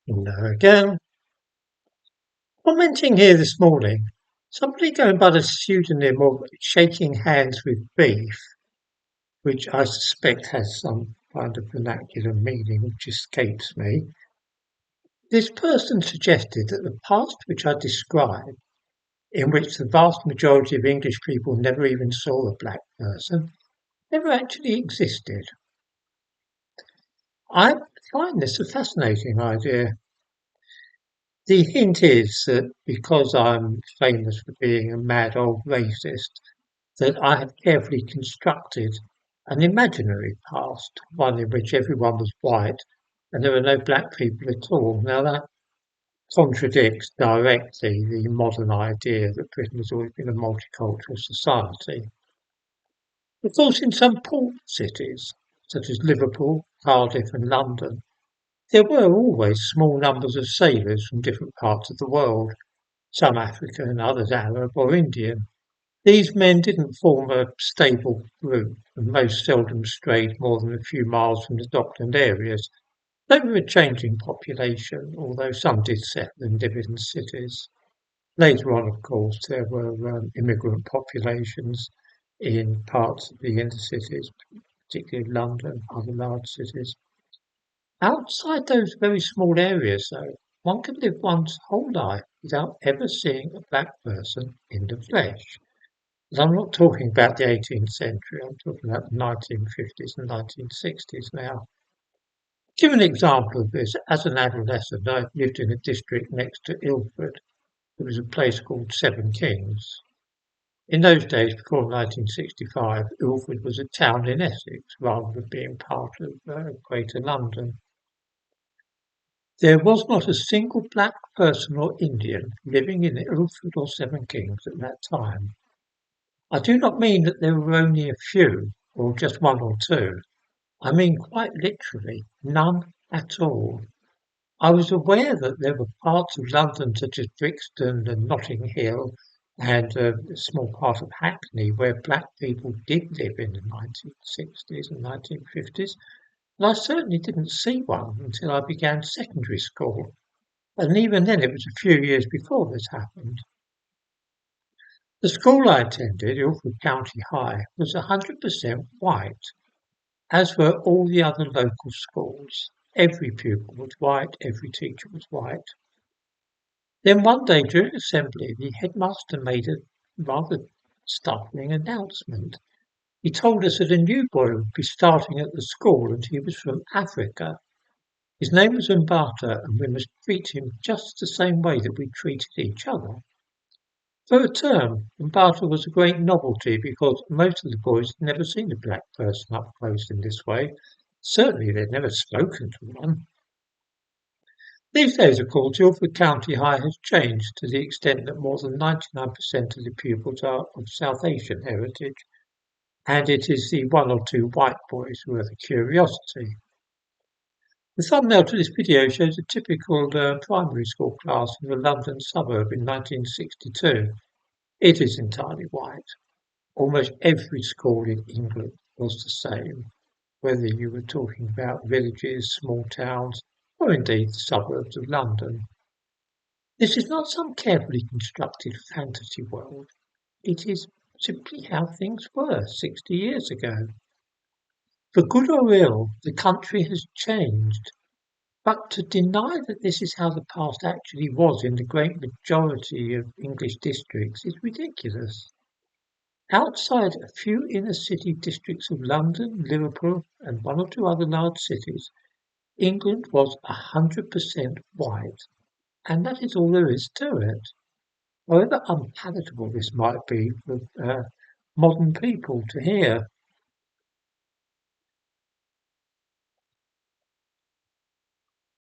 Hello again. Commenting here this morning, somebody going by the pseudonym of Shaking Hands with Beef, which I suspect has some kind of vernacular meaning which escapes me. This person suggested that the past which I described, in which the vast majority of English people never even saw a black person, never actually existed. I find this a fascinating idea. The hint is that because I'm famous for being a mad old racist, that I have carefully constructed an imaginary past, one in which everyone was white and there were no black people at all. Now that contradicts directly the modern idea that Britain has always been a multicultural society. Of course, in some port cities, such as Liverpool, Cardiff and London, there were always small numbers of sailors from different parts of the world, some African, others Arab or Indian. These men didn't form a stable group and most seldom strayed more than a few miles from the dockland areas. They were a changing population, although some did settle and live in cities. Later on, of course, there were immigrant populations in parts of the inner cities, particularly London, other large cities. Outside those very small areas, though, one could live one's whole life without ever seeing a black person in the flesh. And I'm not talking about the 18th century, I'm talking about the 1950s and 1960s now. To give an example of this, as an adolescent, I lived in a district next to Ilford. There was a place called Seven Kings. In those days, before 1965, Ilford was a town in Essex rather than being part of Greater London. There was not a single black person or Indian living in Ilford or Seven Kings at that time. I do not mean that there were only a few, or just one or two. I mean quite literally none at all. I was aware that there were parts of London such as Brixton and Notting Hill and a small part of Hackney where black people did live in the 1960s and 1950s, and I certainly didn't see one until I began secondary school, and even then it was a few years before this happened. The school I attended, Ilford County High, was 100% white, as were all the other local schools. Every pupil was white, every teacher was white. Then one day during assembly, the headmaster made a rather startling announcement. He told us that a new boy would be starting at the school and he was from Africa. His name was Mbata and we must treat him just the same way that we treated each other. For a term, Mbata was a great novelty because most of the boys had never seen a black person up close in this way. Certainly they'd never spoken to one. These days, of course, Ilford County High has changed to the extent that more than 99% of the pupils are of South Asian heritage, and it is the one or two white boys who are the curiosity. The thumbnail to this video shows a typical primary school class in a London suburb in 1962. It is entirely white. Almost every school in England was the same, whether you were talking about villages, small towns, or indeed the suburbs of London. This is not some carefully constructed fantasy world. It is simply how things were 60 years ago. For good or ill, the country has changed. But to deny that this is how the past actually was in the great majority of English districts is ridiculous. Outside a few inner city districts of London, Liverpool, and one or two other large cities, England was 100% white, and that is all there is to it. However unpalatable this might be for modern people to hear,